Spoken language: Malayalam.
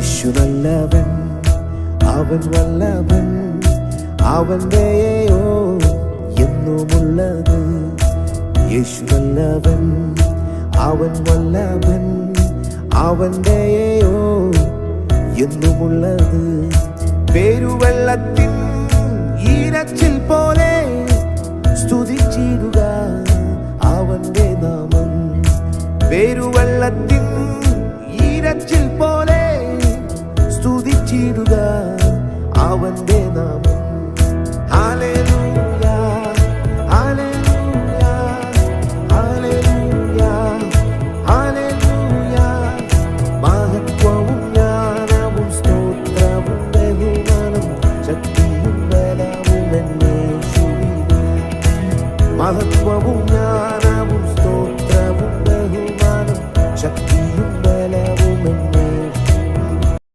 യേശു നല്ലവൻ, അവൻ വല്ലഭൻ, അവന്റെയോ എന്നുമുള്ളത്. യേശു നല്ലവൻ, അവൻ വല്ലഭൻ, അവന്റെയോ എന്നുമുള്ളത്. പെരുവെള്ളത്തിൻ ഈരച്ചിൽ പോലെ സ്തുതിച്ചിടുക അവന്റെ നാമം. പെരുവെള്ളത്തിൻ ഈരച്ചിൽ പോലെ സ്തുതിച്ചിടുക അവന്റെ നാമം.